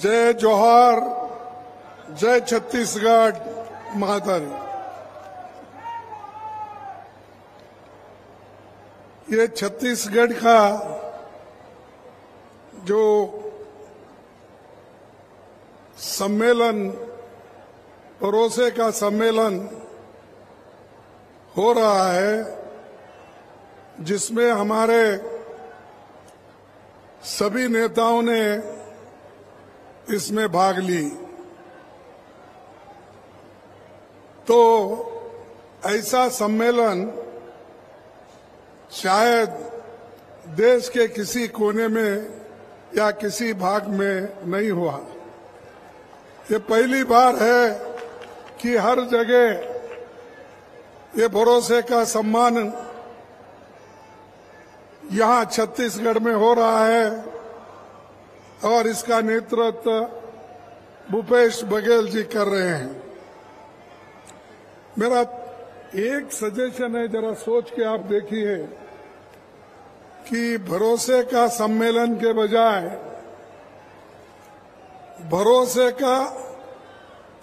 जय जोहार, जय छत्तीसगढ़ माता दी। ये छत्तीसगढ़ का जो सम्मेलन, भरोसे का सम्मेलन हो रहा है, जिसमें हमारे सभी नेताओं ने इसमें भाग ली, तो ऐसा सम्मेलन शायद देश के किसी कोने में या किसी भाग में नहीं हुआ। ये पहली बार है कि हर जगह ये भरोसे का सम्मान यहाँ छत्तीसगढ़ में हो रहा है और इसका नेतृत्व भूपेश बघेल जी कर रहे हैं। मेरा एक सजेशन है, जरा सोच के आप देखिए कि भरोसे का सम्मेलन के बजाय भरोसे का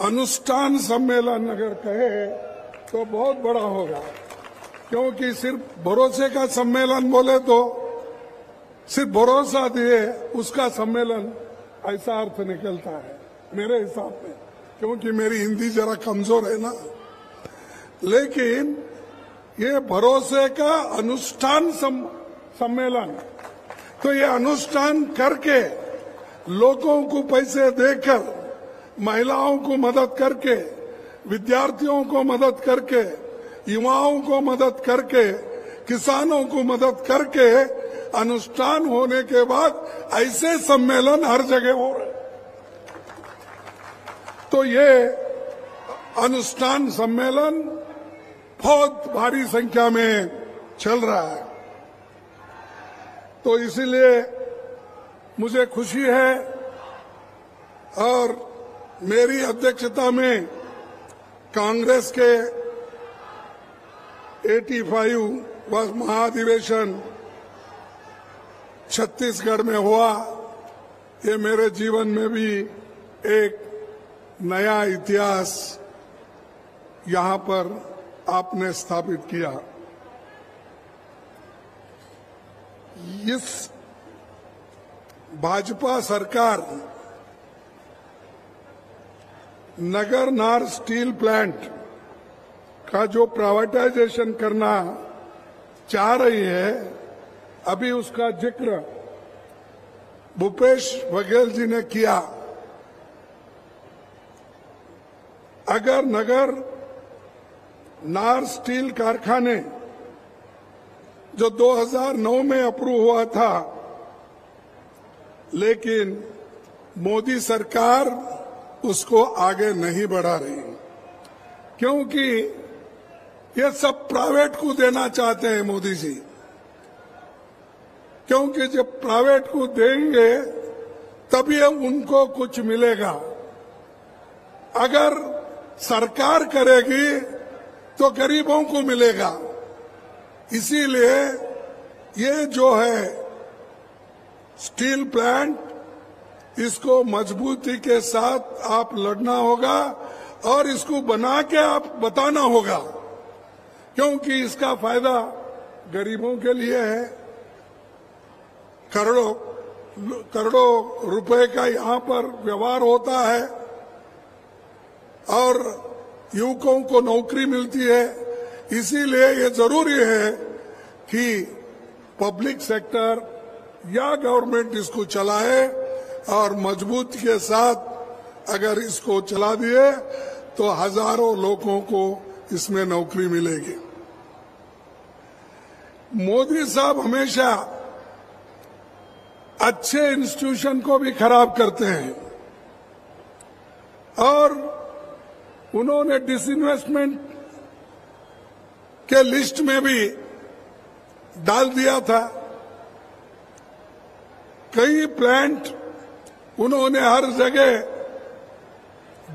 अनुष्ठान सम्मेलन अगर कहे तो बहुत बड़ा होगा, क्योंकि सिर्फ भरोसे का सम्मेलन बोले तो सिर्फ भरोसा दिए उसका सम्मेलन, ऐसा अर्थ निकलता है मेरे हिसाब में, क्योंकि मेरी हिंदी जरा कमजोर है ना। लेकिन ये भरोसे का अनुष्ठान सम्मेलन, तो ये अनुष्ठान करके लोगों को पैसे देकर, महिलाओं को मदद करके, विद्यार्थियों को मदद करके, युवाओं को मदद करके, किसानों को मदद करके अनुष्ठान होने के बाद ऐसे सम्मेलन हर जगह हो रहे। तो ये अनुष्ठान सम्मेलन बहुत भारी संख्या में चल रहा है, तो इसीलिए मुझे खुशी है और मेरी अध्यक्षता में कांग्रेस के 85वां महाधिवेशन छत्तीसगढ़ में हुआ। ये मेरे जीवन में भी एक नया इतिहास यहाँ पर आपने स्थापित किया। इस भाजपा सरकार नगर नार स्टील प्लांट का जो प्राइवेटाइजेशन करना चाह रही है, अभी उसका जिक्र भूपेश बघेल जी ने किया। अगर नगर नार स्टील कारखाने जो 2009 में अप्रूव हुआ था, लेकिन मोदी सरकार उसको आगे नहीं बढ़ा रही, क्योंकि ये सब प्राइवेट को देना चाहते हैं मोदी जी। क्योंकि जब प्राइवेट को देंगे तभी उनको कुछ मिलेगा, अगर सरकार करेगी तो गरीबों को मिलेगा। इसीलिए ये जो है स्टील प्लांट, इसको मजबूती के साथ आप लड़ना होगा और इसको बना के आप बताना होगा, क्योंकि इसका फायदा गरीबों के लिए है। करोड़ों रुपए का यहाँ पर व्यवहार होता है और युवकों को नौकरी मिलती है। इसीलिए ये जरूरी है कि पब्लिक सेक्टर या गवर्नमेंट इसको चलाए और मजबूती के साथ अगर इसको चला दिए तो हजारों लोगों को इसमें नौकरी मिलेगी। मोदी साहब हमेशा अच्छे इंस्टीट्यूशन को भी खराब करते हैं और उन्होंने डिसइन्वेस्टमेंट के लिस्ट में भी डाल दिया था। कई प्लांट उन्होंने हर जगह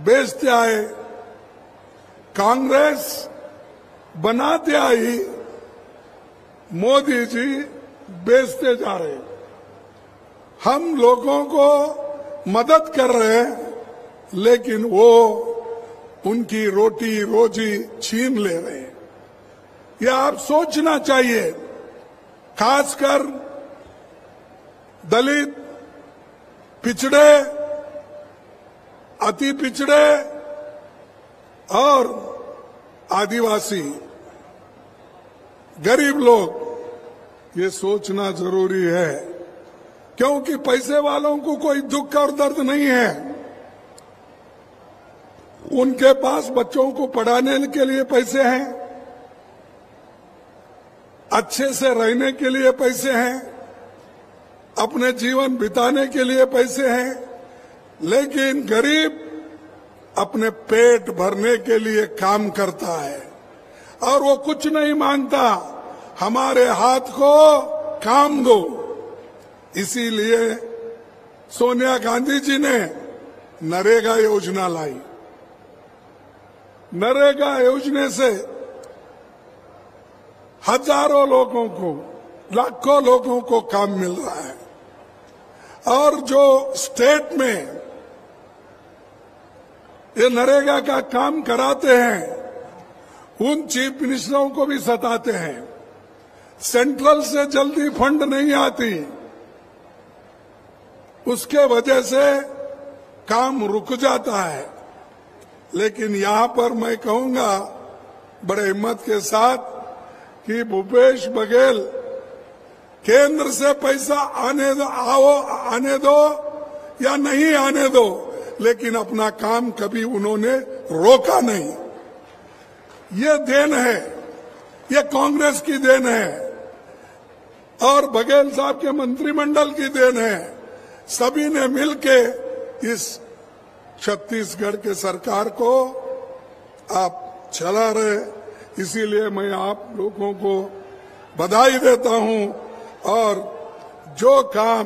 बेचते आए, कांग्रेस बनाते आई, मोदी जी बेचते जा रहे। हम लोगों को मदद कर रहे हैं, लेकिन वो उनकी रोटी रोजी छीन ले रहे हैं। यह आप सोचना चाहिए, खासकर दलित, पिछड़े, अति पिछड़े और आदिवासी, गरीब लोग, ये सोचना जरूरी है, क्योंकि पैसे वालों को कोई दुख और दर्द नहीं है। उनके पास बच्चों को पढ़ाने के लिए पैसे हैं, अच्छे से रहने के लिए पैसे हैं, अपने जीवन बिताने के लिए पैसे हैं, लेकिन गरीब अपने पेट भरने के लिए काम करता है और वो कुछ नहीं मांगता, हमारे हाथ को काम दो। इसीलिए सोनिया गांधी जी ने नरेगा योजना लाई। नरेगा योजना से हजारों लोगों को, लाखों लोगों को काम मिल रहा है। और जो स्टेट में ये नरेगा का काम कराते हैं, उन चीफ मिनिस्टरों को भी सताते हैं। सेंट्रल से जल्दी फंड नहीं आती, उसके वजह से काम रुक जाता है। लेकिन यहां पर मैं कहूंगा बड़े हिम्मत के साथ कि भूपेश बघेल, केंद्र से पैसा आने दो या नहीं आने दो, लेकिन अपना काम कभी उन्होंने रोका नहीं। ये देन है, ये कांग्रेस की देन है और बघेल साहब के मंत्रिमंडल की देन है। सभी ने मिलके इस छत्तीसगढ़ के सरकार को आप चला रहे, इसीलिए मैं आप लोगों को बधाई देता हूं। और जो काम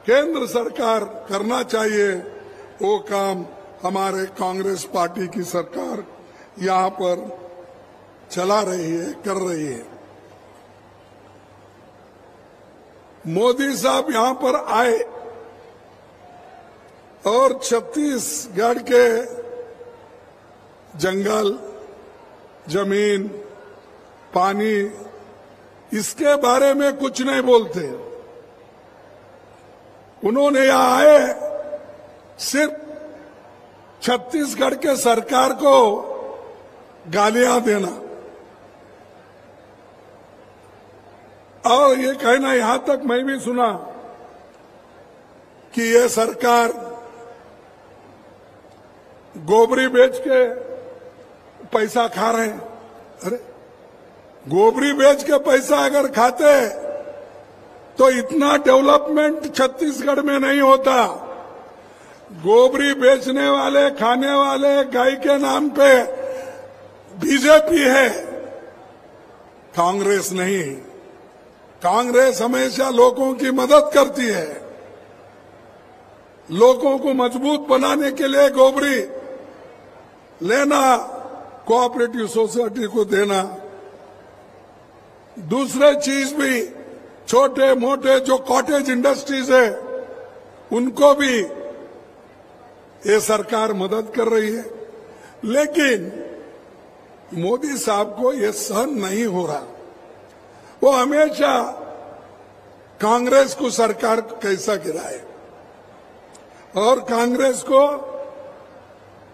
केंद्र सरकार करना चाहिए, वो काम हमारे कांग्रेस पार्टी की सरकार यहां पर चला रही है, कर रही है। मोदी साहब यहां पर आए और छत्तीसगढ़ के जंगल, जमीन, पानी, इसके बारे में कुछ नहीं बोलते। उन्होंने यहां आए सिर्फ छत्तीसगढ़ के सरकार को गालियां देना और ये कहना, यहां तक मैं भी सुना कि ये सरकार गोबरी बेच के पैसा खा रहे हैं। अरे, गोबरी बेच के पैसा अगर खाते तो इतना डेवलपमेंट छत्तीसगढ़ में नहीं होता। गोबरी बेचने वाले, खाने वाले गाय के नाम पे बीजेपी है, कांग्रेस नहीं। कांग्रेस हमेशा लोगों की मदद करती है, लोगों को मजबूत बनाने के लिए गोबरी लेना, कोऑपरेटिव सोसाइटी को देना, दूसरे चीज भी, छोटे मोटे जो कॉटेज इंडस्ट्रीज है उनको भी ये सरकार मदद कर रही है। लेकिन मोदी साहब को ये सहन नहीं हो रहा। वो हमेशा कांग्रेस को सरकार कैसा गिराए और कांग्रेस को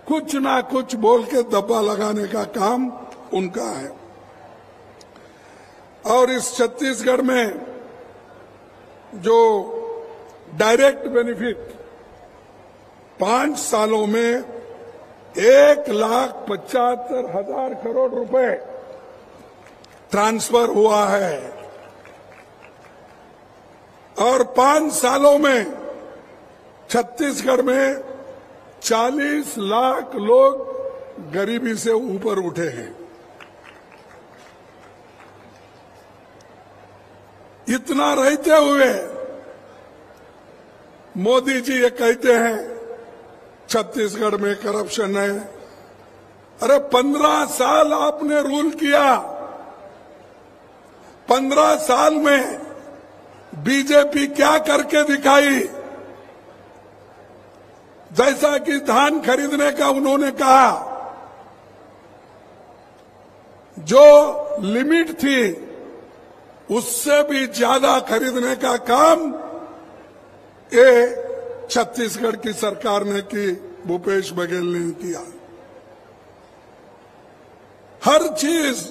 कुछ ना कुछ बोल के दबा लगाने का काम उनका है। और इस छत्तीसगढ़ में जो डायरेक्ट बेनिफिट 5 सालों में 1,75,000 करोड़ रुपए ट्रांसफर हुआ है और 5 सालों में छत्तीसगढ़ में 40 लाख लोग गरीबी से ऊपर उठे हैं। इतना रहते हुए मोदी जी ये कहते हैं छत्तीसगढ़ में करप्शन है। अरे 15 साल आपने रूल किया, 15 साल में बीजेपी क्या करके दिखाई? जैसा कि धान खरीदने का उन्होंने कहा, जो लिमिट थी उससे भी ज्यादा खरीदने का काम ये छत्तीसगढ़ की सरकार ने की, भूपेश बघेल ने किया। हर चीज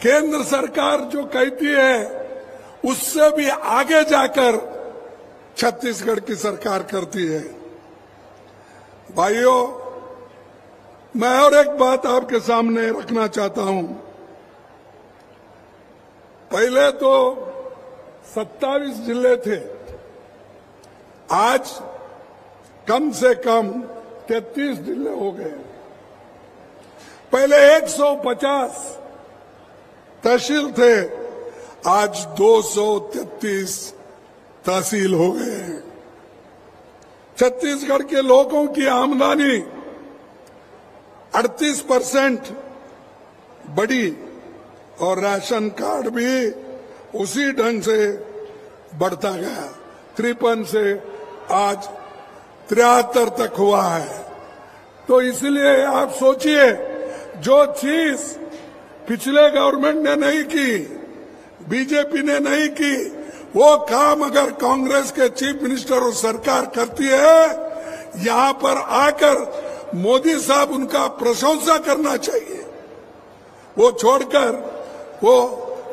केंद्र सरकार जो कहती है उससे भी आगे जाकर छत्तीसगढ़ की सरकार करती है। भाइयों, मैं और एक बात आपके सामने रखना चाहता हूं। पहले तो 27 जिले थे, आज कम से कम 33 जिले हो गए। पहले 150 तहसील थे, आज 233 तहसील हो गए हैं। छत्तीसगढ़ के लोगों की आमदनी 38% बढ़ी और राशन कार्ड भी उसी ढंग से बढ़ता गया। 53 से आज 73 तक हुआ है। तो इसलिए आप सोचिए, जो चीज पिछले गवर्नमेंट ने नहीं की, बीजेपी ने नहीं की, वो काम अगर कांग्रेस के चीफ मिनिस्टर और सरकार करती है, यहां पर आकर मोदी साहब उनका प्रशंसा करना चाहिए। वो छोड़कर वो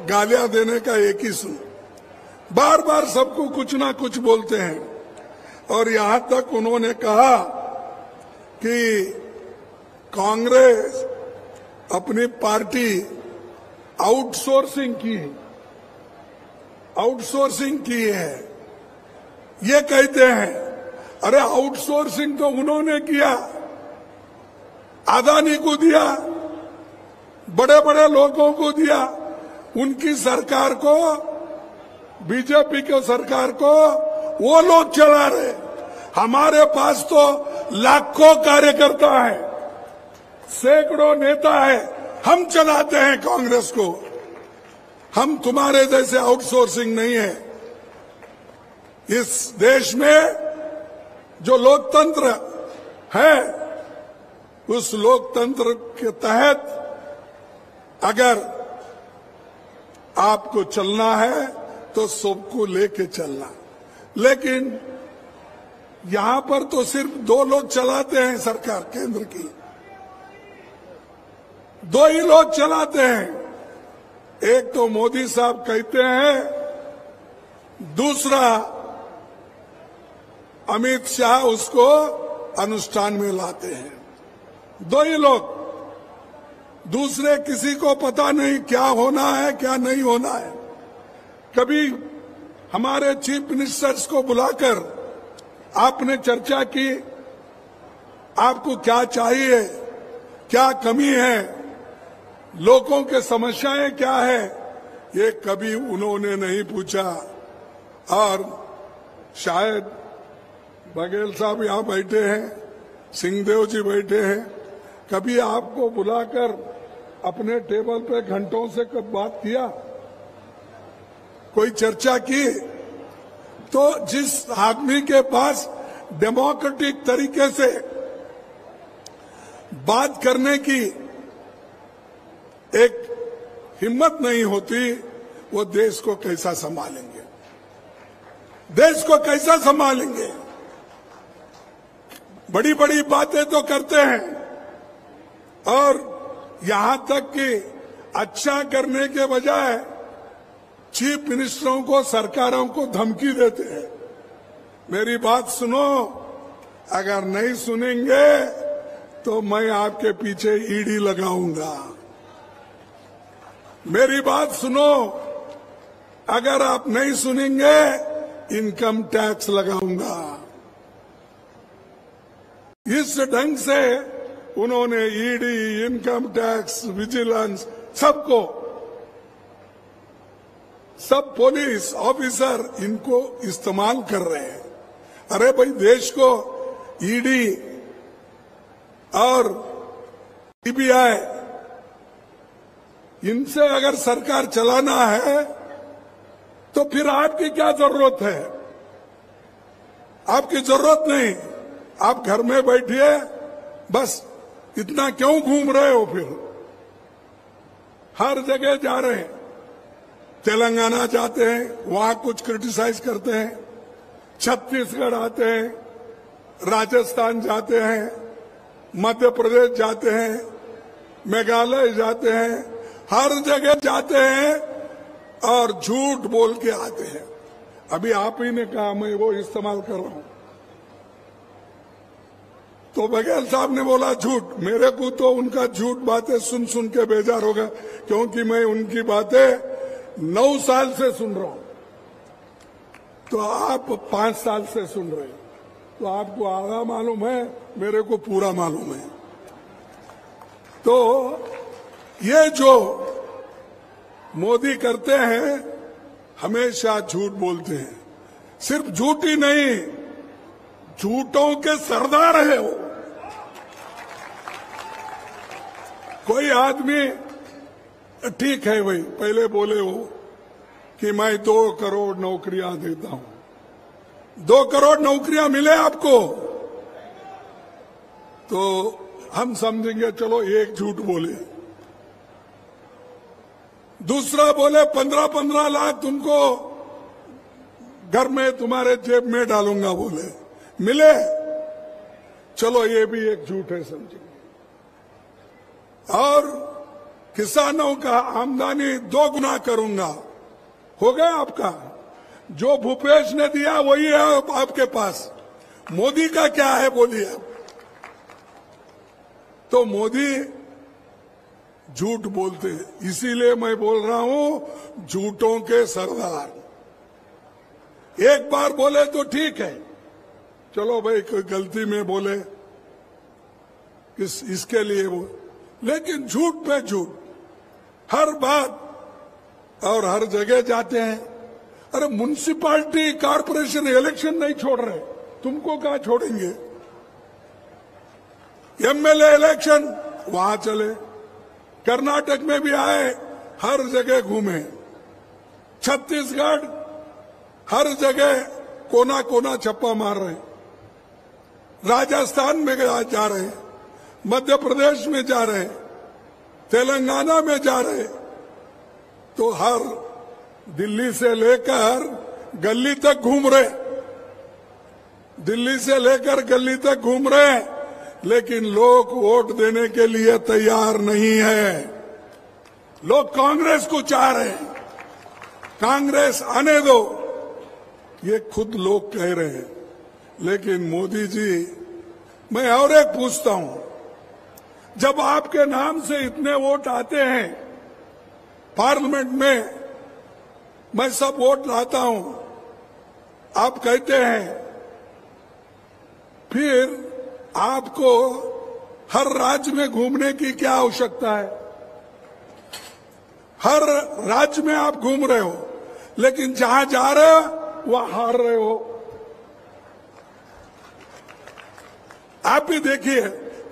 गालियां देने का एक ही सुन, बार बार सबको कुछ ना कुछ बोलते हैं। और यहां तक उन्होंने कहा कि कांग्रेस अपनी पार्टी आउटसोर्सिंग की है। ये कहते हैं, अरे आउटसोर्सिंग तो उन्होंने किया, अदानी को दिया, बड़े बड़े लोगों को दिया, उनकी सरकार को, बीजेपी की सरकार को वो लोग चला रहे। हमारे पास तो लाखों कार्यकर्ता है, सैकड़ों नेता है, हम चलाते हैं कांग्रेस को। हम तुम्हारे जैसे आउटसोर्सिंग नहीं है। इस देश में जो लोकतंत्र है, उस लोकतंत्र के तहत अगर आपको चलना है तो सबको लेके चलना। लेकिन यहां पर तो सिर्फ 2 लोग चलाते हैं सरकार, केंद्र की 2 ही लोग चलाते हैं। एक तो मोदी साहब कहते हैं, दूसरा अमित शाह उसको अनुष्ठान में लाते हैं। 2 ही लोग, दूसरे किसी को पता नहीं क्या होना है क्या नहीं होना है। कभी हमारे चीफ मिनिस्टर्स को बुलाकर आपने चर्चा की, आपको क्या चाहिए, क्या कमी है, लोगों के समस्याएं क्या है, ये कभी उन्होंने नहीं पूछा। और शायद बघेल साहब यहां बैठे हैं, सिंहदेव जी बैठे हैं, कभी आपको बुलाकर अपने टेबल पे घंटों से कब बात किया, कोई चर्चा की? तो जिस आदमी के पास डेमोक्रेटिक तरीके से बात करने की एक हिम्मत नहीं होती, वो देश को कैसा संभालेंगे? देश को कैसा संभालेंगे? बड़ी बड़ी बातें तो करते हैं और यहां तक कि अच्छा करने के बजाय चीफ मिनिस्टरों को, सरकारों को धमकी देते हैं। मेरी बात सुनो, अगर नहीं सुनेंगे तो मैं आपके पीछे ईडी लगाऊंगा। मेरी बात सुनो, अगर आप नहीं सुनेंगे इनकम टैक्स लगाऊंगा। इस ढंग से उन्होंने ईडी, इनकम टैक्स, विजिलेंस, सबको, सब पुलिस ऑफिसर इनको इस्तेमाल कर रहे हैं। अरे भाई, देश को ईडी और सीबीआई, इनसे अगर सरकार चलाना है तो फिर आपकी क्या जरूरत है? आपकी जरूरत नहीं। आप घर में बैठिए, बस इतना क्यों घूम रहे हो? फिर हर जगह जा रहे हैं। तेलंगाना जाते हैं, वहां कुछ क्रिटिसाइज करते हैं, छत्तीसगढ़ आते हैं, राजस्थान जाते हैं, मध्य प्रदेश जाते हैं, मेघालय जाते हैं, हर जगह जाते हैं और झूठ बोल के आते हैं। अभी आप ही ने कहा, मैं वो इस्तेमाल कर रहा हूं। तो बघेल साहब ने बोला झूठ। मेरे को तो उनका झूठ बातें सुन सुन के बेजार हो गया, क्योंकि मैं उनकी बातें 9 साल से सुन रहा हूं, तो आप 5 साल से सुन रहे हैं। तो आपको आधा मालूम है, मेरे को पूरा मालूम है। तो ये जो मोदी करते हैं, हमेशा झूठ बोलते हैं। सिर्फ झूठ ही नहीं, झूठों के सरदार है वो। कोई आदमी, ठीक है भाई, पहले बोले वो कि मैं 2 करोड़ नौकरियां देता हूं। 2 करोड़ नौकरियां मिले आपको तो हम समझेंगे चलो एक झूठ बोले। दूसरा बोले 15-15 लाख तुमको घर में तुम्हारे जेब में डालूंगा, बोले मिले, चलो ये भी एक झूठ है समझेंगे। और किसानों का आमदनी 2 गुना करूंगा, हो गया आपका। जो भूपेश ने दिया वही है आपके पास। मोदी का क्या है बोलिए आप। तो मोदी झूठ बोलते हैं, इसीलिए मैं बोल रहा हूं झूठों के सरदार। एक बार बोले तो ठीक है, चलो भाई कोई गलती में बोले इसके लिए वो, लेकिन झूठ पे झूठ हर बात और हर जगह जाते हैं। अरे म्युनिसिपैलिटी कारपोरेशन इलेक्शन नहीं छोड़ रहे, तुमको कहां छोड़ेंगे? एमएलए इलेक्शन वहां चले, कर्नाटक में भी आए, हर जगह घूमे, छत्तीसगढ़ हर जगह कोना कोना छप्पा मार रहे, राजस्थान में जा रहे, मध्य प्रदेश में जा रहे, तेलंगाना में जा रहे। तो हर दिल्ली से लेकर गली तक घूम रहे, दिल्ली से लेकर गली तक घूम रहे, लेकिन लोग वोट देने के लिए तैयार नहीं है। लोग कांग्रेस को चाह रहे हैं, कांग्रेस आने दो, ये खुद लोग कह रहे हैं। लेकिन मोदी जी, मैं और एक पूछता हूं, जब आपके नाम से इतने वोट आते हैं पार्लियामेंट में, मैं सब वोट लाता हूं, आप कहते हैं, फिर आपको हर राज्य में घूमने की क्या आवश्यकता है? हर राज्य में आप घूम रहे हो, लेकिन जहां जा रहे हो वहां हार रहे हो। आप ही देखिए,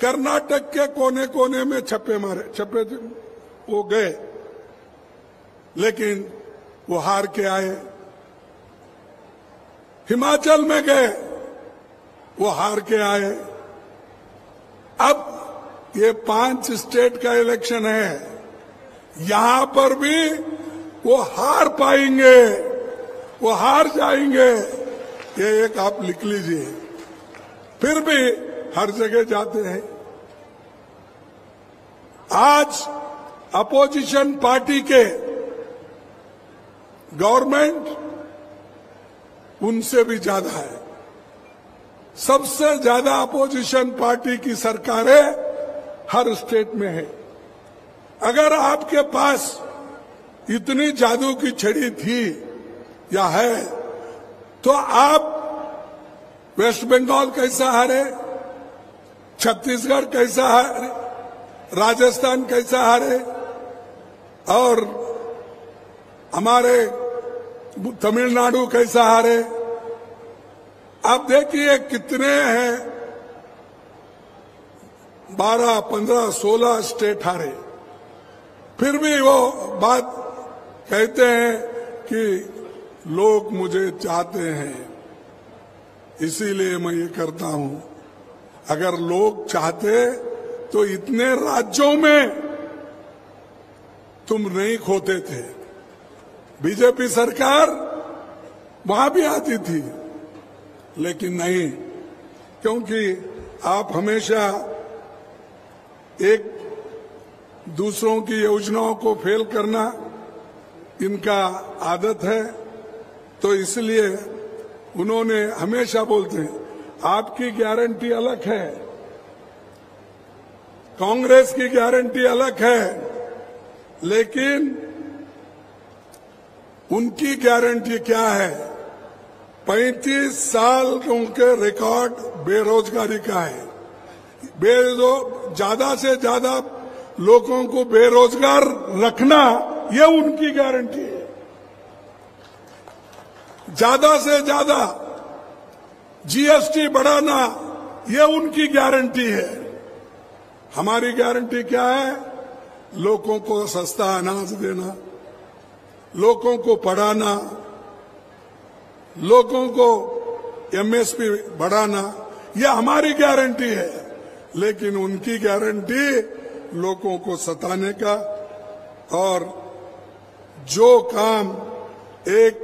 कर्नाटक के कोने कोने में छप्पे मारे, छप्पे वो गए, लेकिन वो हार के आए। हिमाचल में गए, वो हार के आए। अब ये 5 स्टेट का इलेक्शन है, यहां पर भी वो हार पाएंगे, वो हार जाएंगे, ये एक आप लिख लीजिए। फिर भी हर जगह जाते हैं। आज अपोजिशन पार्टी के गवर्नमेंट उनसे भी ज्यादा है। सबसे ज्यादा अपोजिशन पार्टी की सरकारें हर स्टेट में है। अगर आपके पास इतनी जादू की छड़ी थी या है, तो आप वेस्ट बंगाल कैसा हारे, छत्तीसगढ़ कैसा हारे, राजस्थान कैसा हारे, और हमारे तमिलनाडु कैसा हारे। आप देखिए कितने हैं, 12, 15, 16 स्टेट हारे, फिर भी वो बात कहते हैं कि लोग मुझे चाहते हैं, इसीलिए मैं ये करता हूं। अगर लोग चाहते तो इतने राज्यों में तुम नहीं खोते थे। बीजेपी सरकार वहां भी आती थी, लेकिन नहीं, क्योंकि आप हमेशा एक दूसरों की योजनाओं को फेल करना इनका आदत है। तो इसलिए उन्होंने हमेशा बोलते हैं आपकी गारंटी अलग है, कांग्रेस की गारंटी अलग है, लेकिन उनकी गारंटी क्या है? 35 साल उनके रिकॉर्ड बेरोजगारी का है। ज्यादा से ज्यादा लोगों को बेरोजगार रखना ये उनकी गारंटी है। ज्यादा से ज्यादा जीएसटी बढ़ाना ये उनकी गारंटी है। हमारी गारंटी क्या है? लोगों को सस्ता अनाज देना, लोगों को पढ़ाना, लोगों को एमएसपी बढ़ाना, यह हमारी गारंटी है। लेकिन उनकी गारंटी लोगों को सताने का, और जो काम एक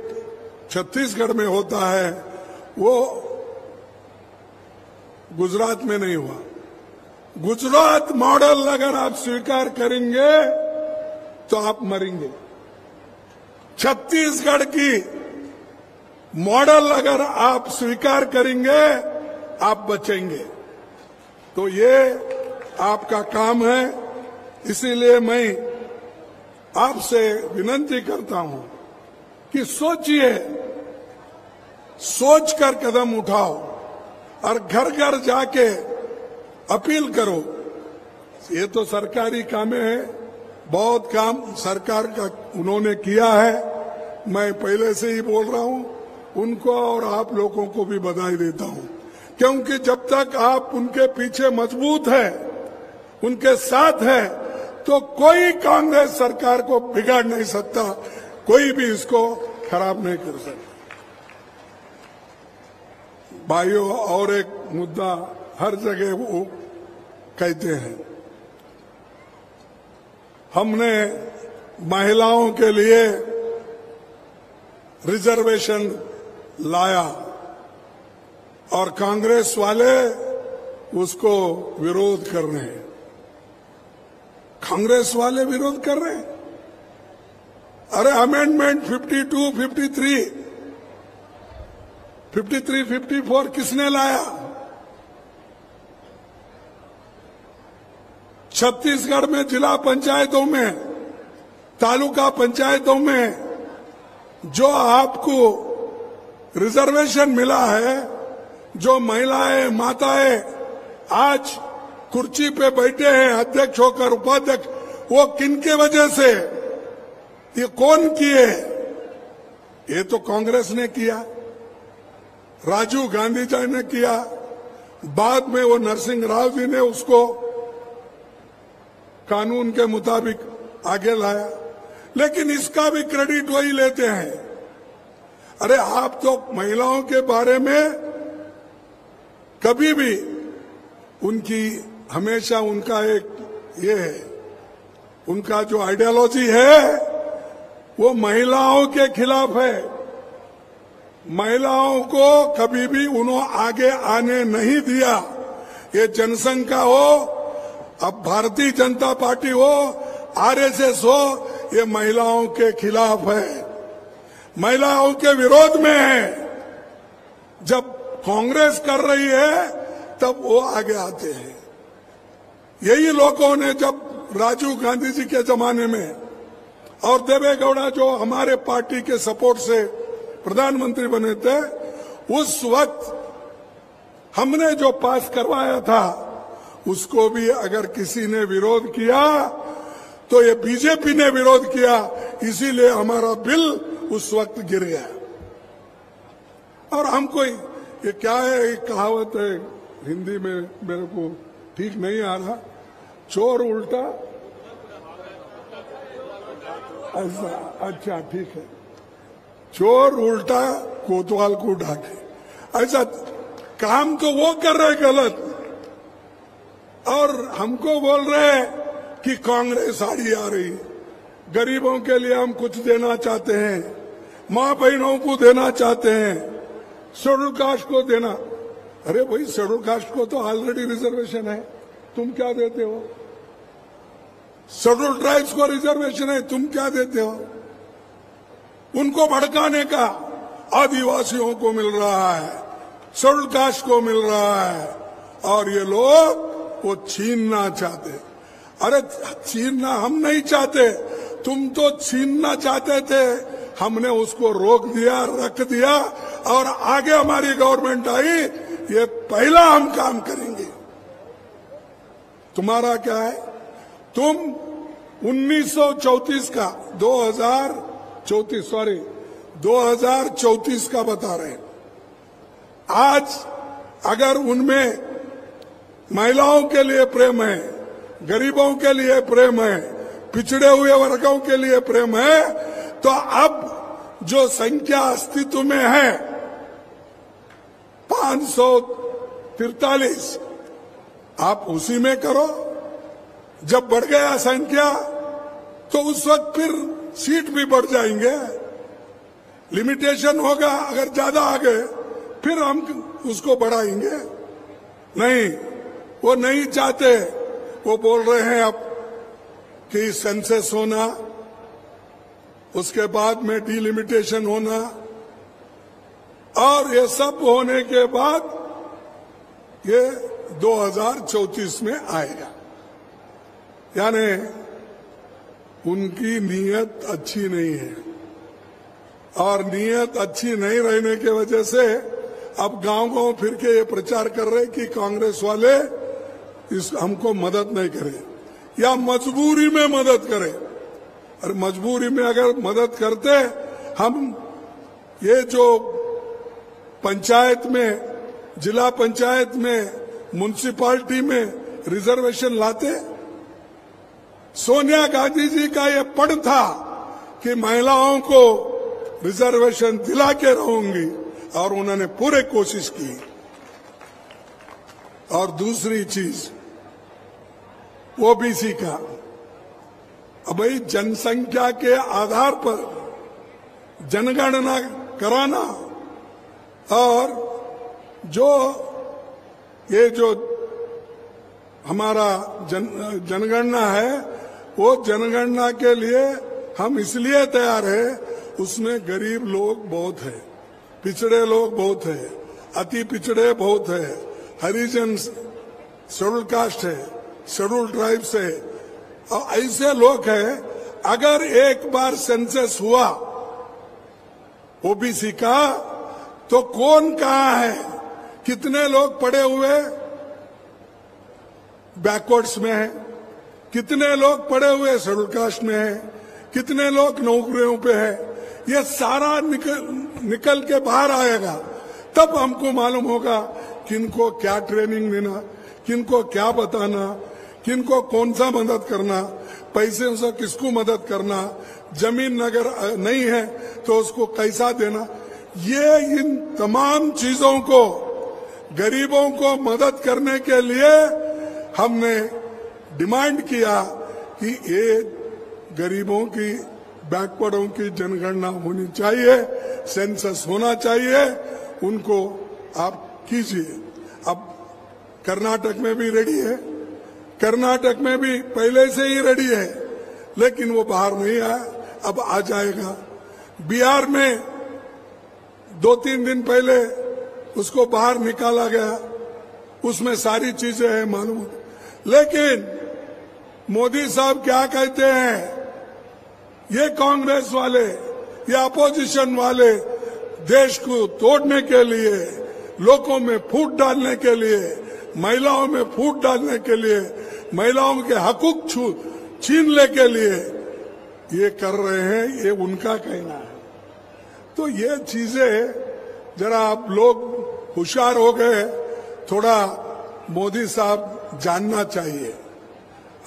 छत्तीसगढ़ में होता है वो गुजरात में नहीं हुआ। गुजरात मॉडल अगर आप स्वीकार करेंगे तो आप मरेंगे। छत्तीसगढ़ की मॉडल अगर आप स्वीकार करेंगे आप बचेंगे। तो ये आपका काम है। इसीलिए मैं आपसे विनती करता हूं कि सोचिए, सोचकर कदम उठाओ और घर घर जाके अपील करो। ये तो सरकारी काम है, बहुत काम सरकार का उन्होंने किया है। मैं पहले से ही बोल रहा हूं, उनको और आप लोगों को भी बधाई देता हूं, क्योंकि जब तक आप उनके पीछे मजबूत है, उनके साथ है, तो कोई कांग्रेस सरकार को बिगाड़ नहीं सकता, कोई भी इसको खराब नहीं कर सकता। भाइयों, और एक मुद्दा हर जगह वो कहते हैं, हमने महिलाओं के लिए रिजर्वेशन लाया और कांग्रेस वाले उसको विरोध कर रहे हैं। कांग्रेस वाले विरोध कर रहे हैं। अरे अमेंडमेंट 52, 53, 54 किसने लाया? छत्तीसगढ़ में जिला पंचायतों में, तालुका पंचायतों में जो आपको रिजर्वेशन मिला है, जो महिलाएं, माताएं आज कुर्सी पे बैठे हैं अध्यक्ष होकर, उपाध्यक्ष, वो किनके वजह से? ये कौन किए? ये तो कांग्रेस ने किया, राजीव गांधी जी ने किया, बाद में वो नरसिंह राव जी ने उसको कानून के मुताबिक आगे लाया। लेकिन इसका भी क्रेडिट वही लेते हैं। अरे आप तो महिलाओं के बारे में कभी भी उनकी, हमेशा उनका एक ये है, उनका जो आइडियोलॉजी है वो महिलाओं के खिलाफ है। महिलाओं को कभी भी उन्होंने आगे आने नहीं दिया। ये जनसंघ का हो, अब भारतीय जनता पार्टी हो, आरएसएस हो, ये महिलाओं के खिलाफ है, महिलाओं के विरोध में है। जब कांग्रेस कर रही है तब वो आगे आते हैं। यही लोगों ने जब राजीव गांधी जी के जमाने में और देवेगौड़ा जो हमारे पार्टी के सपोर्ट से प्रधानमंत्री बने थे, उस वक्त हमने जो पास करवाया था उसको भी अगर किसी ने विरोध किया तो ये बीजेपी ने विरोध किया, इसीलिए हमारा बिल उस वक्त गिर गया। और हमको ये क्या है, एक कहावत है हिंदी में, मेरे को ठीक नहीं आ रहा, चोर उल्टा, ऐसा, अच्छा ठीक है, चोर उल्टा कोतवाल को ढाके। ऐसा काम तो वो कर रहे गलत, और हमको बोल रहे हैं कि कांग्रेस आड़ी आ रही। गरीबों के लिए हम कुछ देना चाहते हैं, माँ बहनों को देना चाहते हैं, शेड्यूल कास्ट को देना। अरे भाई, शेड्यूल कास्ट को तो ऑलरेडी रिजर्वेशन है, तुम क्या देते हो? शेड्यूल ट्राइब्स को रिजर्वेशन है, तुम क्या देते हो? उनको भड़काने का आदिवासियों को मिल रहा है, शेड्यूल कास्ट को मिल रहा है, और ये लोग वो छीनना चाहते। अरे छीनना हम नहीं चाहते, तुम तो छीनना चाहते थे, हमने उसको रोक दिया, रख दिया, और आगे हमारी गवर्नमेंट आई, ये पहला हम काम करेंगे। तुम्हारा क्या है? तुम 1934 का 2034 का बता रहे हैं। आज अगर उनमें महिलाओं के लिए प्रेम है, गरीबों के लिए प्रेम है, पिछड़े हुए वर्गों के लिए प्रेम है, तो अब जो संख्या अस्तित्व में है 543, आप उसी में करो। जब बढ़ गया संख्या तो उस वक्त फिर सीट भी बढ़ जाएंगे, लिमिटेशन होगा। अगर ज्यादा आ गए फिर हम उसको बढ़ाएंगे। नहीं, वो नहीं चाहते। वो बोल रहे हैं अब कि सेंसस होना, उसके बाद में डिलिमिटेशन होना, और ये सब होने के बाद ये 2034 में आएगा। यानी उनकी नीयत अच्छी नहीं है, और नीयत अच्छी नहीं रहने की वजह से अब गांव-गांव फिर के ये प्रचार कर रहे कि कांग्रेस वाले हमको मदद नहीं करें या मजबूरी में मदद करें। और मजबूरी में अगर मदद करते, हम ये जो पंचायत में, जिला पंचायत में, म्युनिसिपालिटी में रिजर्वेशन लाते। सोनिया गांधी जी का ये पण था कि महिलाओं को रिजर्वेशन दिला के रहूंगी, और उन्होंने पूरे कोशिश की। और दूसरी चीज ओबीसी का, अब भाई जनसंख्या के आधार पर जनगणना कराना, और ये जो हमारा जनगणना है, वो जनगणना के लिए हम इसलिए तैयार है, उसमें गरीब लोग बहुत है, पिछड़े लोग बहुत है, अति पिछड़े बहुत है, हरिजन, शेड्यूल कास्ट है, शेड्यूल ट्राइब्स है, और ऐसे लोग हैं। अगर एक बार सेंसस हुआ ओबीसी का, तो कौन कहाँ है, कितने लोग पड़े हुए बैकवर्ड्स में है, कितने लोग पड़े हुए शेड्यूल कास्ट में है, कितने लोग नौकरियों पे है, ये सारा निकल के बाहर आएगा। तब हमको मालूम होगा किनको क्या ट्रेनिंग देना, किनको क्या बताना, किनको कौन सा मदद करना, पैसे से किसको मदद करना, जमीन अगर नहीं है तो उसको कैसा देना। ये इन तमाम चीजों को, गरीबों को मदद करने के लिए हमने डिमांड किया कि ये गरीबों की, बैकवर्डों की जनगणना होनी चाहिए, सेंसस होना चाहिए, उनको आप कीजिए। अब कर्नाटक में भी रेडी है, कर्नाटक में भी पहले से ही रेडी है, लेकिन वो बाहर नहीं आया, अब आ जाएगा। बिहार में 2-3 दिन पहले उसको बाहर निकाला गया, उसमें सारी चीजें हैं मालूम। लेकिन मोदी साहब क्या कहते हैं, ये कांग्रेस वाले, ये अपोजिशन वाले देश को तोड़ने के लिए, लोगों में फूट डालने के लिए, महिलाओं में फूट डालने के लिए, महिलाओं के हकूक छीनने के लिए ये कर रहे हैं, ये उनका कहना है। तो ये चीजें जरा आप लोग होशियार हो गए, थोड़ा मोदी साहब जानना चाहिए।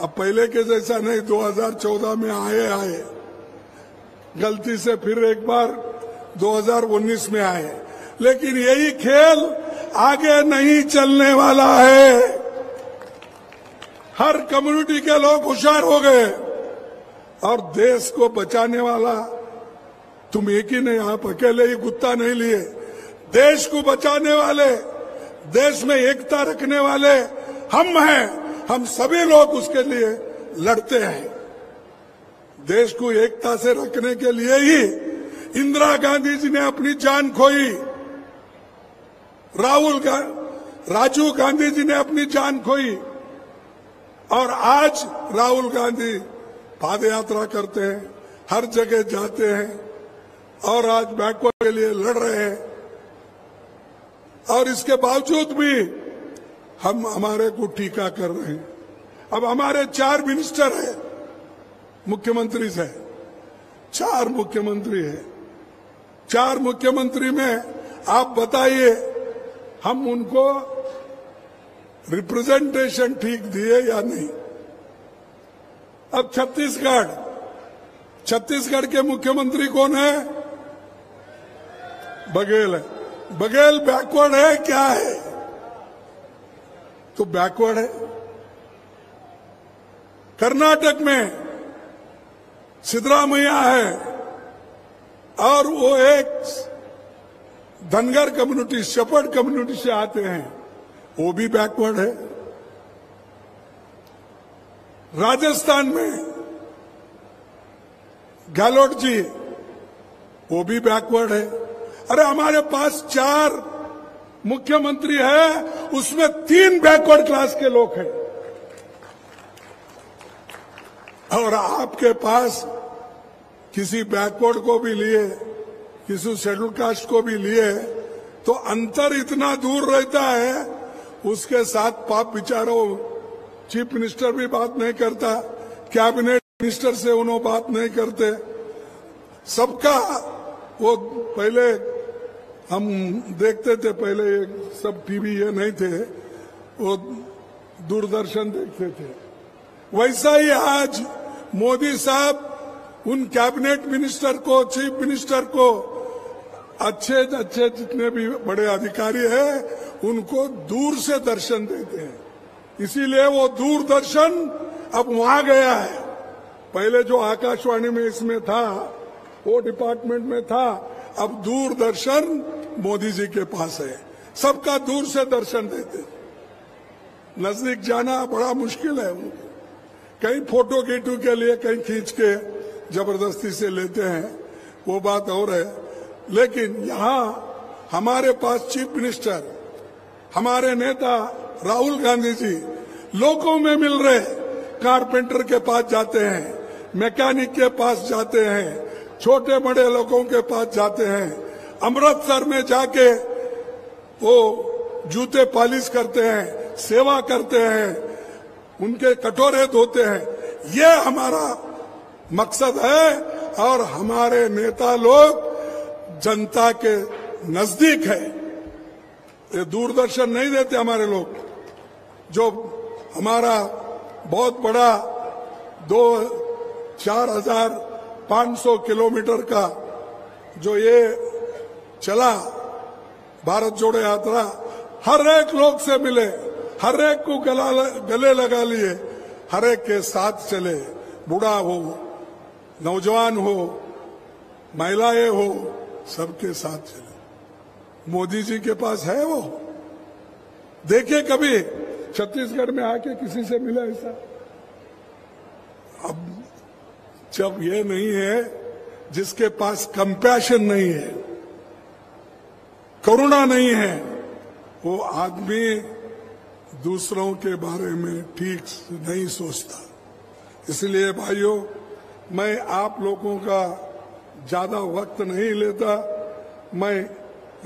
अब पहले के जैसा नहीं, 2014 में आए, गलती से फिर एक बार 2019 में आए, लेकिन यही खेल आगे नहीं चलने वाला है। हर कम्युनिटी के लोग होशियार हो गए और देश को बचाने वाला तुम एक ही नहीं, आप अकेले ही गुत्ता नहीं लिए। देश को बचाने वाले, देश में एकता रखने वाले हम हैं। हम सभी लोग उसके लिए लड़ते हैं। देश को एकता से रखने के लिए ही इंदिरा गांधी जी ने अपनी जान खोई, राजीव गांधी जी ने अपनी जान खोई, और आज राहुल गांधी पाद यात्रा करते हैं, हर जगह जाते हैं और आज बैकवर्ड के लिए लड़ रहे हैं। और इसके बावजूद भी हम हमारे को टीका कर रहे हैं। अब हमारे 4 मिनिस्टर हैं, मुख्यमंत्री से 4 मुख्यमंत्री है। 4 मुख्यमंत्री में आप बताइए हम उनको रिप्रेजेंटेशन ठीक दिए या नहीं। अब छत्तीसगढ़ के मुख्यमंत्री कौन है? बघेल है। बघेल बैकवर्ड है क्या है? तो बैकवर्ड है। कर्नाटक में सिद्धरामैया है और वो एक धनगर कम्युनिटी, शेपर्ड कम्युनिटी से आते हैं, वो भी बैकवर्ड है। राजस्थान में गहलोत जी, वो भी बैकवर्ड है। अरे हमारे पास 4 मुख्यमंत्री है, उसमें 3 बैकवर्ड क्लास के लोग हैं। और आपके पास किसी बैकवर्ड को भी लिए, किसी शेड्यूल कास्ट को भी लिए, तो अंतर इतना दूर रहता है। उसके साथ पाप विचारो, चीफ मिनिस्टर भी बात नहीं करता, कैबिनेट मिनिस्टर से उन्होंने बात नहीं करते। सबका वो पहले हम देखते थे, पहले सब टीवी ये नहीं थे, वो दूरदर्शन देखते थे। वैसा ही आज मोदी साहब उन कैबिनेट मिनिस्टर को, चीफ मिनिस्टर को, अच्छे जितने भी बड़े अधिकारी हैं, उनको दूर से दर्शन देते हैं। इसीलिए वो दूरदर्शन अब वहां गया है। पहले जो आकाशवाणी में इसमें था, वो डिपार्टमेंट में था, अब दूरदर्शन मोदी जी के पास है। सबका दूर से दर्शन देते, नजदीक जाना बड़ा मुश्किल है उनको। कहीं फोटो कीटू के लिए कहीं खींच के जबरदस्ती से लेते हैं, वो बात और है। लेकिन यहाँ हमारे पास चीफ मिनिस्टर, हमारे नेता राहुल गांधी जी लोगों में मिल रहे, कारपेंटर के पास जाते हैं, मैकेनिक के पास जाते हैं, छोटे बड़े लोगों के पास जाते हैं, अमृतसर में जाके वो जूते पॉलिश करते हैं, सेवा करते हैं, उनके कटोरे धोते हैं। ये हमारा मकसद है। और हमारे नेता लोग जनता के नजदीक है। ये दूरदर्शन नहीं देते हमारे लोग। जो हमारा बहुत बड़ा 4,500 किलोमीटर का जो ये चला भारत जोड़ो यात्रा, हर एक लोग से मिले, हर एक को गले लगा लिए, हर एक के साथ चले, बूढ़ा हो, नौजवान हो, महिलाएं हो, सबके साथ चले। मोदी जी के पास है वो? देखे कभी छत्तीसगढ़ में आके किसी से मिला ऐसा? अब जब ये नहीं है, जिसके पास कंपैशन नहीं है, करुणा नहीं है, वो आदमी दूसरों के बारे में ठीक नहीं सोचता। इसलिए भाइयों, मैं आप लोगों का ज्यादा वक्त नहीं लेता। मैं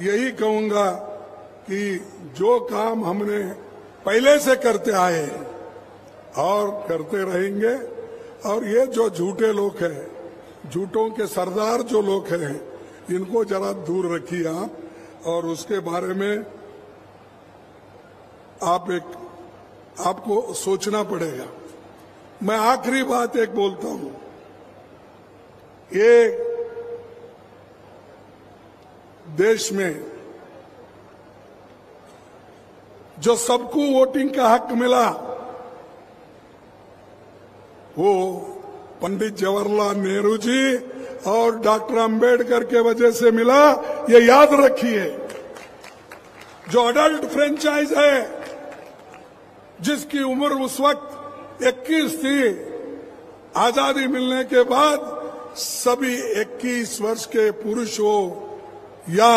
यही कहूंगा कि जो काम हमने पहले से करते आए और करते रहेंगे, और ये जो झूठे लोग हैं, झूठों के सरदार जो लोग हैं, इनको जरा दूर रखिए आप, और उसके बारे में आपको सोचना पड़ेगा। मैं आखिरी बात एक बोलता हूं, ये देश में जो सबको वोटिंग का हक मिला, वो पंडित जवाहरलाल नेहरू जी और डॉक्टर अंबेडकर के वजह से मिला, ये याद रखिए। जो अडल्ट फ्रेंचाइज है, जिसकी उम्र उस वक्त 21 थी, आजादी मिलने के बाद सभी 21 वर्ष के पुरुष हो या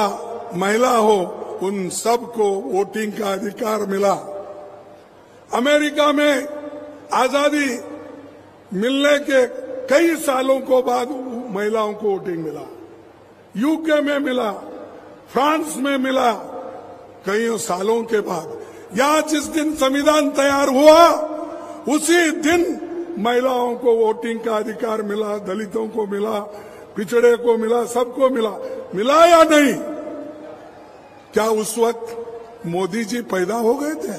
महिला हो, उन सबको वोटिंग का अधिकार मिला। अमेरिका में आजादी मिलने के कई सालों को बाद महिलाओं को वोटिंग मिला, यूके में मिला, फ्रांस में मिला, कई सालों के बाद। यहां जिस दिन संविधान तैयार हुआ उसी दिन महिलाओं को वोटिंग का अधिकार मिला, दलितों को मिला, पिछड़े को मिला, सबको मिला। मिला या नहीं? क्या उस वक्त मोदी जी पैदा हो गए थे?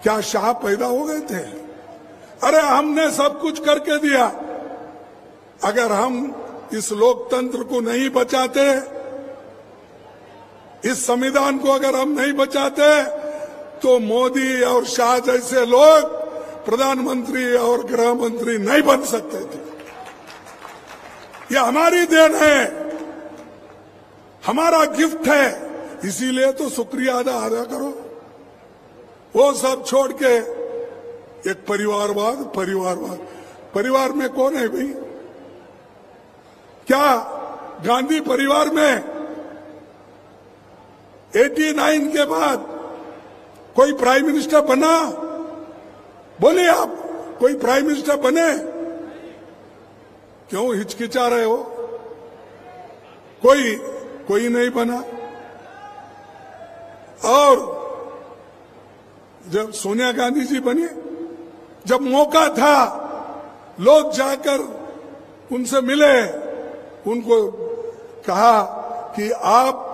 क्या शाह पैदा हो गए थे? अरे हमने सब कुछ करके दिया। अगर हम इस लोकतंत्र को नहीं बचाते, इस संविधान को अगर हम नहीं बचाते, तो मोदी और शाह जैसे लोग प्रधानमंत्री और गृह मंत्री नहीं बन सकते थे। यह हमारी देन है, हमारा गिफ्ट है। इसीलिए तो शुक्रिया अदा करो। वो सब छोड़ के एक परिवारवाद। परिवार में कौन है भाई? क्या गांधी परिवार में 89 के बाद कोई प्राइम मिनिस्टर बना? बोलिए आप, कोई प्राइम मिनिस्टर बने? क्यों हिचकिचा रहे हो? कोई नहीं बना। और जब सोनिया गांधी जी बनी, जब मौका था, लोग जाकर उनसे मिले, उनको कहा कि आप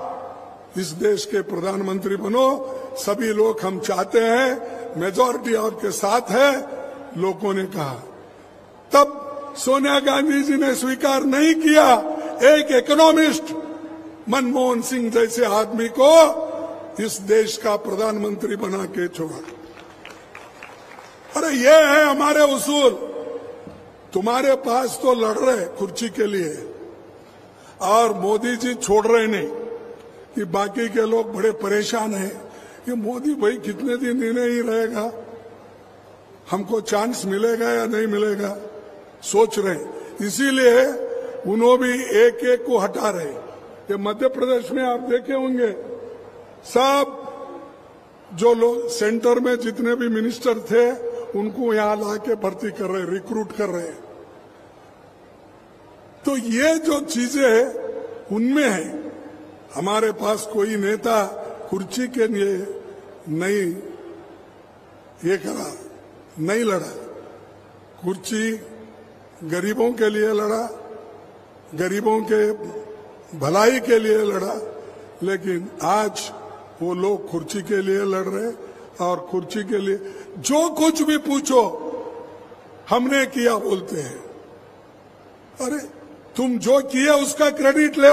इस देश के प्रधानमंत्री बनो, सभी लोग हम चाहते हैं, मेजॉरिटी आपके साथ है, लोगों ने कहा। तब सोनिया गांधी जी ने स्वीकार नहीं किया। एक इकोनॉमिस्ट मनमोहन सिंह जैसे आदमी को इस देश का प्रधानमंत्री बना के छोड़ा। अरे ये है हमारे उसूल। तुम्हारे पास तो लड़ रहे कुर्सी के लिए, और मोदी जी छोड़ रहे नहीं कि बाकी के लोग बड़े परेशान हैं कि मोदी भाई कितने दिन ही नहीं रहेगा, हमको चांस मिलेगा या नहीं मिलेगा, सोच रहे। इसीलिए उन्होंने भी एक एक को हटा रहे। ये मध्य प्रदेश में आप देखे होंगे, सब जो लोग सेंटर में जितने भी मिनिस्टर थे उनको यहां लाके भर्ती कर रहे, रिक्रूट कर रहे। तो ये जो चीजें है उनमें है। हमारे पास कोई नेता कुर्सी के लिए नहीं ये करा, नहीं लड़ा। कुर्सी गरीबों के लिए लड़ा, गरीबों के भलाई के लिए लड़ा। लेकिन आज वो लोग कुर्सी के लिए लड़ रहे, और कुर्सी के लिए जो कुछ भी पूछो हमने किया बोलते हैं। अरे तुम जो किया उसका क्रेडिट ले,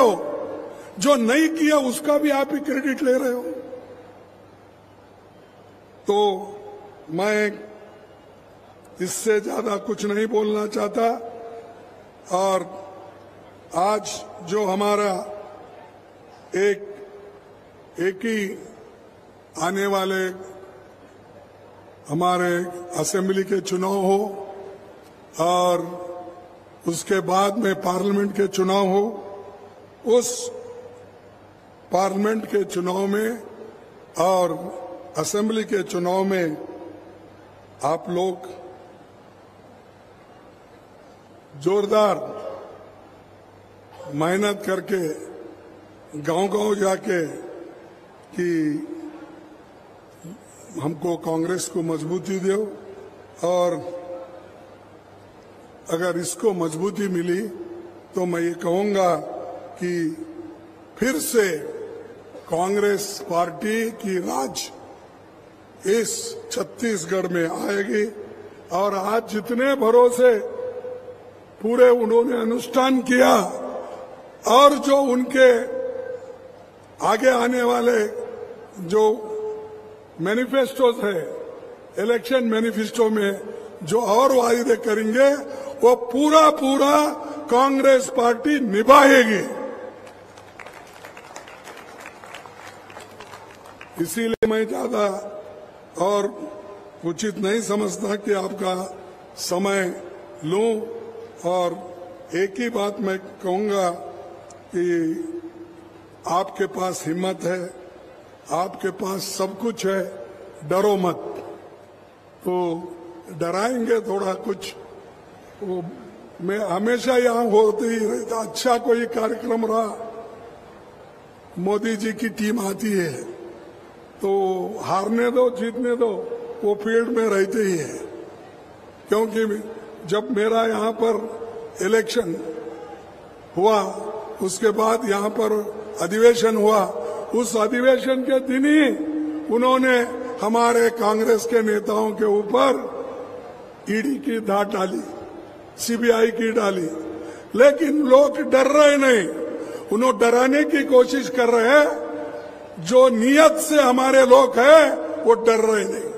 जो नहीं किया उसका भी आप ही क्रेडिट ले रहे हो। तो मैं इससे ज्यादा कुछ नहीं बोलना चाहता। और आज जो हमारा एक ही आने वाले हमारे असेंबली के चुनाव हो, और उसके बाद में पार्लियामेंट के चुनाव हो, उस पार्लियामेंट के चुनाव में और असेंबली के चुनाव में आप लोग जोरदार मेहनत करके गांव-गांव जाके कि हमको कांग्रेस को मजबूती दो, और अगर इसको मजबूती मिली तो मैं ये कहूंगा कि फिर से कांग्रेस पार्टी की राज इस छत्तीसगढ़ में आएगी। और आज जितने भरोसे पूरे उन्होंने अनुष्ठान किया, और जो उनके आगे आने वाले जो मैनिफेस्टोज है, इलेक्शन मैनिफेस्टो में जो और वायदे करेंगे वो पूरा पूरा कांग्रेस पार्टी निभाएगी। इसीलिए मैं ज्यादा और उचित नहीं समझता कि आपका समय लूं, और एक ही बात मैं कहूंगा कि आपके पास हिम्मत है, आपके पास सब कुछ है, डरो मत। तो डराएंगे थोड़ा कुछ, वो मैं हमेशा यहाँ होते ही रहता। अच्छा कोई कार्यक्रम रहा, मोदी जी की टीम आती है तो हारने दो जीतने दो, वो फील्ड में रहते ही है। क्योंकि जब मेरा यहाँ पर इलेक्शन हुआ, उसके बाद यहाँ पर अधिवेशन हुआ, उस अधिवेशन के दिन ही उन्होंने हमारे कांग्रेस के नेताओं के ऊपर ईडी की धात डाली, सीबीआई की डाली, लेकिन लोग डर रहे नहीं। उन्हें डराने की कोशिश कर रहे हैं। जो नियत से हमारे लोग हैं वो डर रहे नहीं।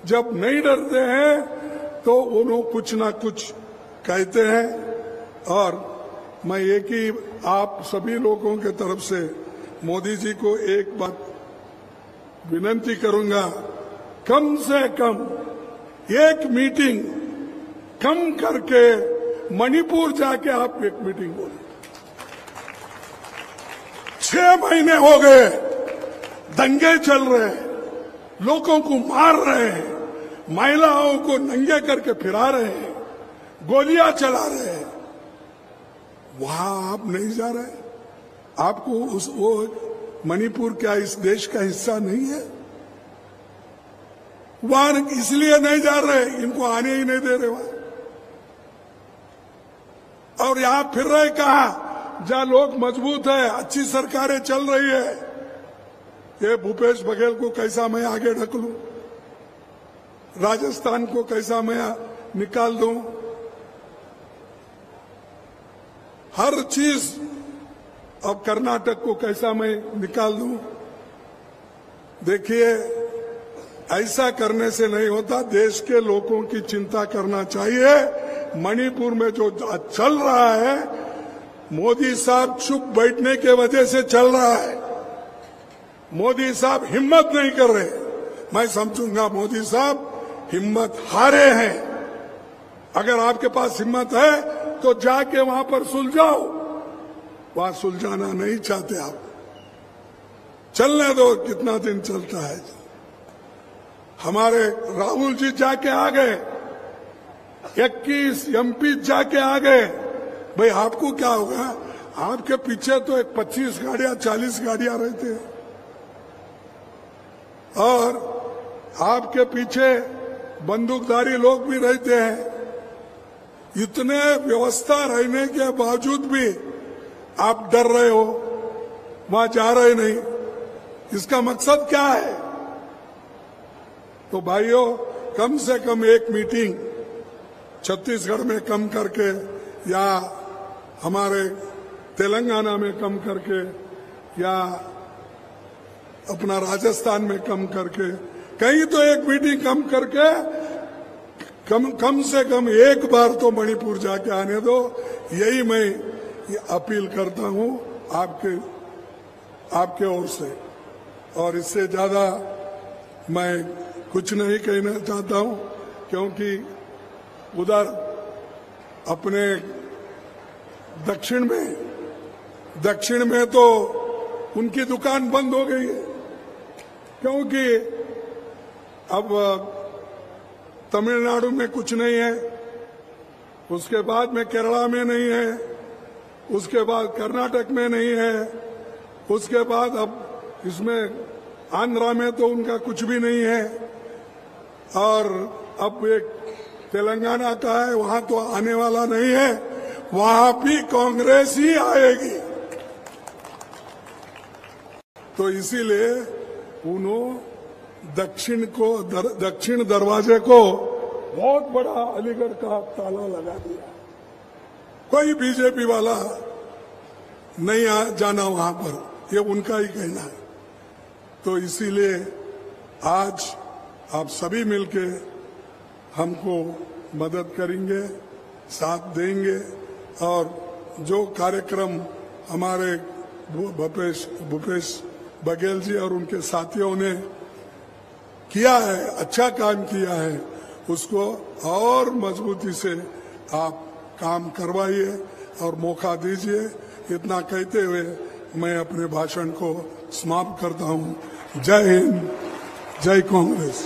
जब नहीं डरते हैं तो उन्हें कुछ ना कुछ कहते हैं। और मैं एक ही आप सभी लोगों के तरफ से मोदी जी को एक बात विनती करूंगा, कम से कम एक मीटिंग कम करके मणिपुर जाके आप एक मीटिंग बोले। 6 महीने हो गए, दंगे चल रहे हैं, लोगों को मार रहे हैं, महिलाओं को नंगे करके फिरा रहे हैं, गोलियां चला रहे हैं। वहां आप नहीं जा रहे? आपको वो मणिपुर क्या इस देश का हिस्सा नहीं है? वहां इसलिए नहीं जा रहे, इनको आने ही नहीं दे रहे वहां। और यहां फिर रहे कहा जहां लोग मजबूत है, अच्छी सरकारें चल रही है। ये भूपेश बघेल को कैसा मैं आगे ढकलूं, राजस्थान को कैसा मैं निकाल दूं, हर चीज। अब कर्नाटक को कैसा मैं निकाल दूं। देखिए, ऐसा करने से नहीं होता। देश के लोगों की चिंता करना चाहिए। मणिपुर में जो चल रहा है, मोदी साहब चुप बैठने के वजह से चल रहा है। मोदी साहब हिम्मत नहीं कर रहे। मैं समझूंगा मोदी साहब हिम्मत हारे हैं। अगर आपके पास हिम्मत है तो जाके वहां पर सुलझाओ। वहां सुलझाना नहीं चाहते आप, चलने दो, कितना दिन चलता है। हमारे राहुल जी जाके आ गए, 21 एमपी जाके आ गए। भाई आपको क्या होगा? आपके पीछे तो एक 25 गाड़ियां 40 गाड़ियां रहते हैं, और आपके पीछे बंदूकधारी लोग भी रहते हैं। इतने व्यवस्था रहने के बावजूद भी आप डर रहे हो, वहां जा रहे नहीं। इसका मकसद क्या है? तो भाइयों, कम से कम एक मीटिंग छत्तीसगढ़ में कम करके, या हमारे तेलंगाना में कम करके, या अपना राजस्थान में कम करके, कहीं तो एक मीटिंग कम करके कम से कम एक बार तो मणिपुर जाके आने दो। यही मैं अपील करता हूं आपके ओर से। और इससे ज्यादा मैं कुछ नहीं कहना चाहता हूं, क्योंकि उधर अपने दक्षिण में तो उनकी दुकान बंद हो गई है, क्योंकि अब तमिलनाडु में कुछ नहीं है, उसके बाद में केरला में नहीं है, उसके बाद कर्नाटक में नहीं है, उसके बाद अब इसमें आंध्रा में तो उनका कुछ भी नहीं है, और अब एक तेलंगाना का है, वहां तो आने वाला नहीं है। वहां भी कांग्रेस ही आएगी। तो इसीलिए उन्होंने दक्षिण दरवाजे को बहुत बड़ा अलीगढ़ का ताला लगा दिया। कोई बीजेपी वाला नहीं जाना वहां पर, ये उनका ही कहना है। तो इसीलिए आज आप सभी मिलके हमको मदद करेंगे, साथ देंगे और जो कार्यक्रम हमारे भूपेश बघेल जी और उनके साथियों ने किया है, अच्छा काम किया है, उसको और मजबूती से आप काम करवाइए और मौका दीजिए। इतना कहते हुए मैं अपने भाषण को समाप्त करता हूं। जय हिंद, जय कांग्रेस।